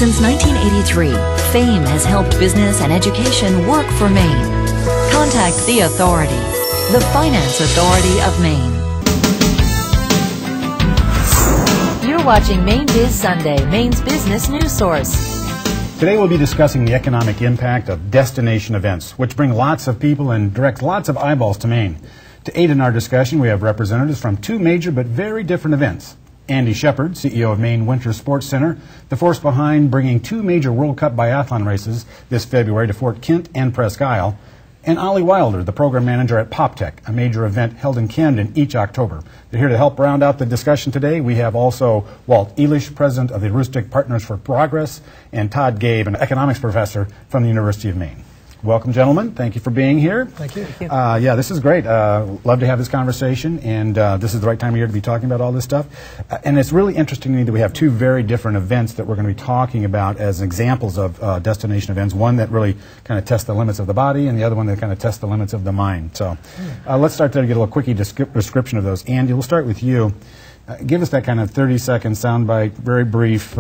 Since 1983, FAME has helped business and education work for Maine. Contact the authority, the Finance Authority of Maine. You're watching Mainebiz Sunday, Maine's business news source. Today we'll be discussing the economic impact of destination events, which bring lots of people and direct lots of eyeballs to Maine. To aid in our discussion, we have representatives from two major but very different events. Andy Shepard, CEO of Maine Winter Sports Center, the force behind bringing two major World Cup biathlon races this February to Fort Kent and Presque Isle, and Ollie Wilder, the program manager at PopTech, a major event held in Camden each October. They're here to help round out the discussion today. We have also Walt Elish, president of the Aroostook Partnership for Progress, and Todd Gabe, an economics professor from the University of Maine. Welcome, gentlemen. Thank you for being here. Thank you. Yeah, this is great. Love to have this conversation, and this is the right time of year to be talking about all this stuff. And it's really interesting to me that we have two very different events that we're going to be talking about as examples of destination events. One that really kind of tests the limits of the body, and the other one that kind of tests the limits of the mind. So let's start there to get a little quickie description of those. Andy, we'll start with you. Give us that kind of 30-second soundbite, very brief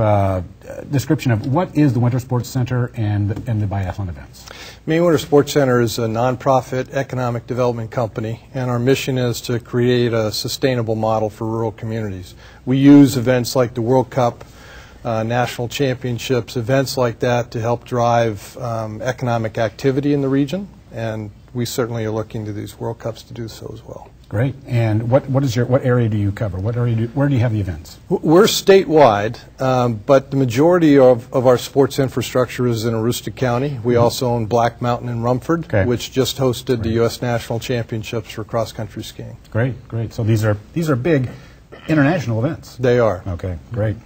description of what is the Winter Sports Center and the biathlon events. Maine Winter Sports Center is a nonprofit economic development company, and our mission is to create a sustainable model for rural communities. We use events like the World Cup, national championships, events like that to help drive economic activity in the region, and we certainly are looking to these World Cups to do so as well. Great. And what area do you cover? Where do you have the events? We're statewide, but the majority of our sports infrastructure is in Aroostook County. We also own Black Mountain in Rumford, which just hosted the U.S. National Championships for cross-country skiing. Great, great. So these are big international events. They are. Okay, great.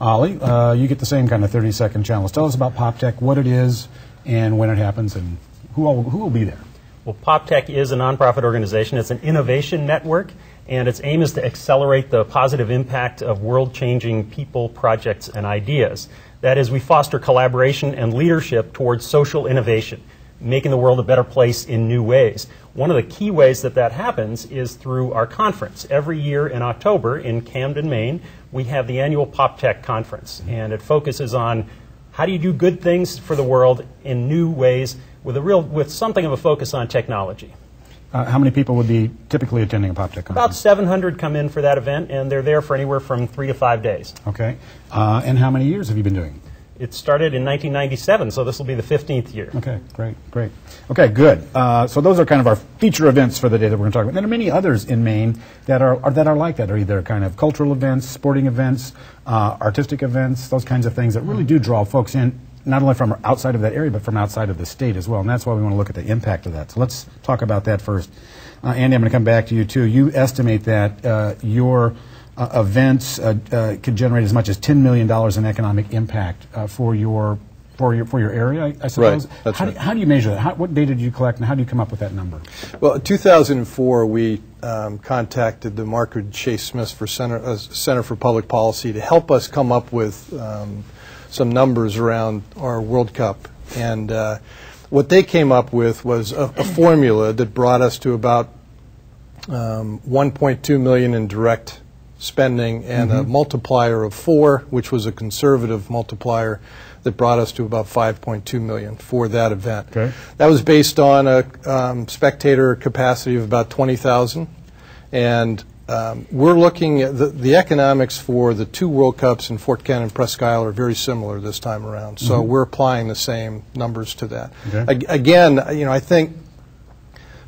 Ollie, you get the same kind of 30-second challenge. Tell us about PopTech, what it is, and when it happens, and who will be there. Well, PopTech is a nonprofit organization. It's an innovation network, and its aim is to accelerate the positive impact of world-changing people, projects, and ideas. That is, we foster collaboration and leadership towards social innovation, making the world a better place in new ways. One of the key ways that happens is through our conference. Every year in October in Camden, Maine, we have the annual PopTech Conference, and it focuses on how do you do good things for the world in new ways with something of a focus on technology. How many people would be typically attending a PopTech conference? About 700 come in for that event, and they're there for anywhere from 3 to 5 days. Okay. And how many years have you been doing? It started in 1997, so this will be the 15th year. Okay, great, great. Okay, good. So those are kind of our feature events for the day that we're going to talk about. There are many others in Maine that are like that, are either kind of cultural events, sporting events, artistic events, those kinds of things that really do draw folks in, not only from outside of that area, but from outside of the state as well. And that's why we want to look at the impact of that. So let's talk about that first. Andy, I'm going to come back to you, too. You estimate that your events could generate as much as $10 million in economic impact for your area, I suppose. Right. That's right. How do you measure that? What data did you collect, and how do you come up with that number? Well, in 2004, we contacted the Margaret Chase Smith for Center for Public Policy to help us come up with some numbers around our World Cup. And what they came up with was a formula that brought us to about $1.2 million in direct spending and a multiplier of 4, which was a conservative multiplier that brought us to about $5.2 million for that event. Okay. That was based on a spectator capacity of about 20,000. And we're looking at the economics for the two World Cups in Fort Kent and Presque Isle are very similar this time around. So we're applying the same numbers to that. Okay. Again, I think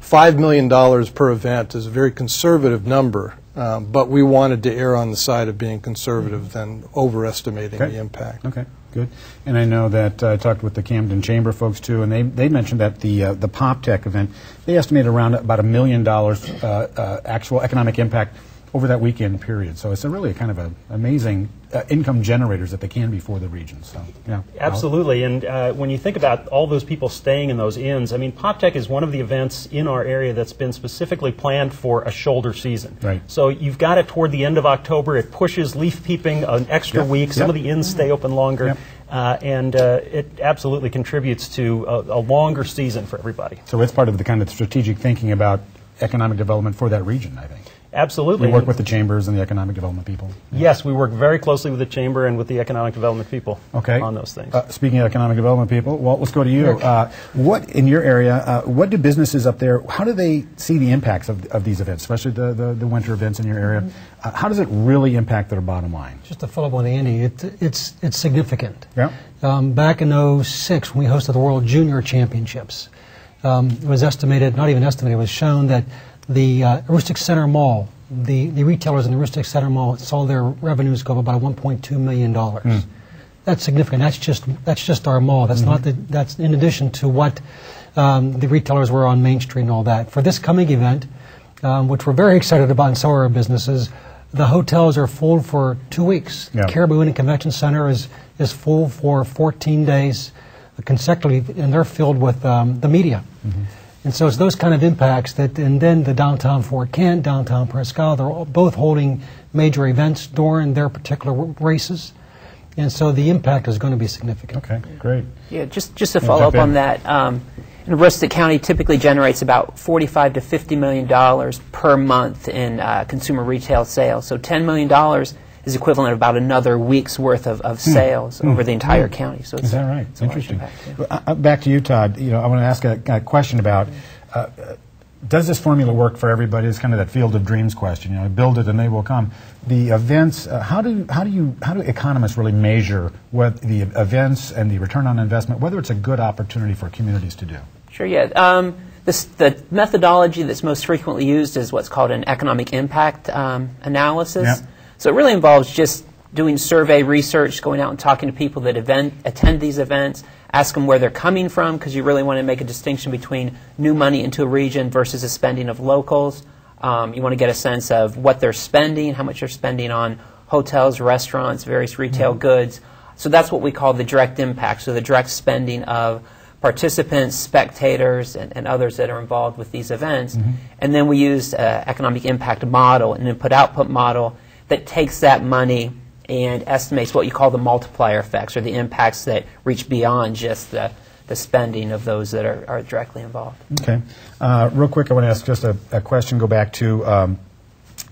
$5 million per event is a very conservative number, but we wanted to err on the side of being conservative than overestimating the impact. Okay. Good. And I know that I talked with the Camden Chamber folks, too, and they mentioned that the PopTech event, they estimated around about $1 million actual economic impact over that weekend period. So it's really kind of an amazing income generators that they can be for the region. So, yeah. Absolutely. And when you think about all those people staying in those inns, I mean, PopTech is one of the events in our area that's been specifically planned for a shoulder season. Right. So you've got it toward the end of October. It pushes leaf peeping an extra week. Some of the inns stay open longer. And it absolutely contributes to a longer season for everybody. So it's part of the kind of strategic thinking about economic development for that region, I think. Absolutely. You work with the chambers and the economic development people? Yes, we work very closely with the chamber and with the economic development people on those things. Speaking of economic development people, Walt, let's go to you. What, in your area, what do businesses up there, how do they see the impacts of these events, especially the winter events in your area? How does it really impact their bottom line? Just to follow up on Andy, it's significant. Yeah. Back in '06, when we hosted the World Junior Championships, it was estimated, not even estimated, it was shown that the Aroostook Center Mall, the retailers in the Aroostook Center Mall saw their revenues go up about $1.2 million. That's significant. That's just our mall. That's not that's in addition to what the retailers were on Main Street and all that. For this coming event, which we're very excited about, and so are our businesses, the hotels are full for 2 weeks. Yeah. The Caribou Inn and Convention Center is full for 14 days consecutively, and they're filled with the media. And so it's those kind of impacts that, and then the downtown Fort Kent, downtown Presque Isle, they're both holding major events during their particular races. And so the impact is going to be significant. Okay, great. Yeah, just to follow up on that, Aroostook County typically generates about $45 to $50 million per month in consumer retail sales. So $10 million is equivalent of about another week's worth of sales over the entire county. So it's Is that right? It's interesting. Impact, yeah. Back to you, Todd. I want to ask a question about, does this formula work for everybody? It's kind of that field of dreams question. Build it and they will come. The events, how do economists really measure what the events and the return on investment, whether it's a good opportunity for communities to do? Sure, yeah. The methodology that's most frequently used is what's called an economic impact analysis. Yeah. So it really involves just doing survey research, going out and talking to people that attend these events, ask them where they're coming from, because you really want to make a distinction between new money into a region versus the spending of locals. You want to get a sense of what they're spending, how much they're spending on hotels, restaurants, various retail goods. So that's what we call the direct impact, so the direct spending of participants, spectators, and others that are involved with these events. And then we use an economic impact model, an input-output model, that takes that money and estimates what you call the multiplier effects, or the impacts that reach beyond just the spending of those that are directly involved. Okay. Real quick, I want to ask just a question, go back to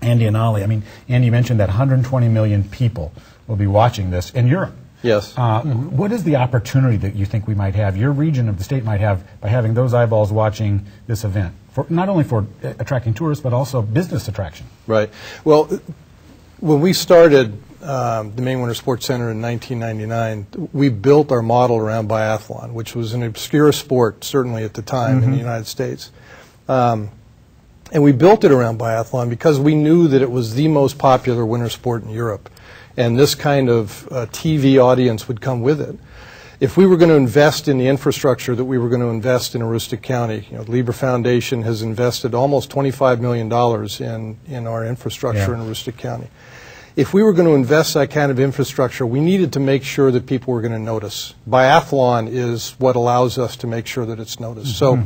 Andy and Ollie. I mean, Andy, you mentioned that 120 million people will be watching this in Europe. Yes. What is the opportunity that you think we might have, your region of the state might have, by having those eyeballs watching this event, for not only for attracting tourists, but also business attraction? Right. Well, when we started the Maine Winter Sports Center in 1999, we built our model around biathlon, which was an obscure sport, certainly at the time, in the United States. And we built it around biathlon because we knew that it was the most popular winter sport in Europe. And this kind of TV audience would come with it. If we were going to invest in the infrastructure that we were going to invest in Aroostook County, the Lieber Foundation has invested almost $25 million in our infrastructure in Aroostook County. If we were going to invest that kind of infrastructure, we needed to make sure that people were going to notice. Biathlon is what allows us to make sure that it's noticed. So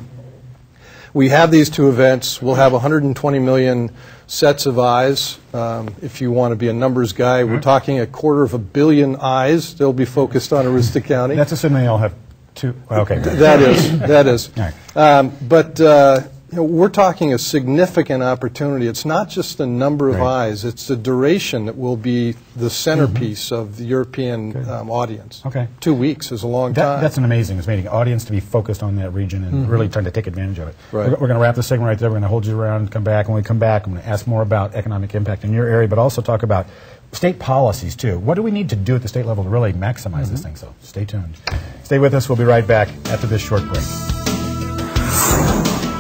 we have these two events. We'll have 120 million sets of eyes. If you want to be a numbers guy, we're talking 250 million eyes. They'll be focused on Aroostook County. That's assuming they all have two. Okay. That is. All right. But we're talking a significant opportunity. It's not just the number of eyes. It's the duration that will be the centerpiece of the European audience. Okay. 2 weeks is a long time. That's an amazing audience to be focused on that region and really trying to take advantage of it. Right. We're going to wrap this segment right there. We're going to hold you around and come back. When we come back, I'm going to ask more about economic impact in your area, but also talk about state policies, too. What do we need to do at the state level to really maximize this thing? So stay tuned. Stay with us. We'll be right back after this short break.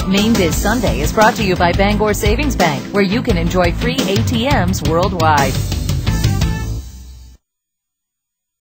Mainebiz Sunday is brought to you by Bangor Savings Bank, where you can enjoy free ATMs worldwide.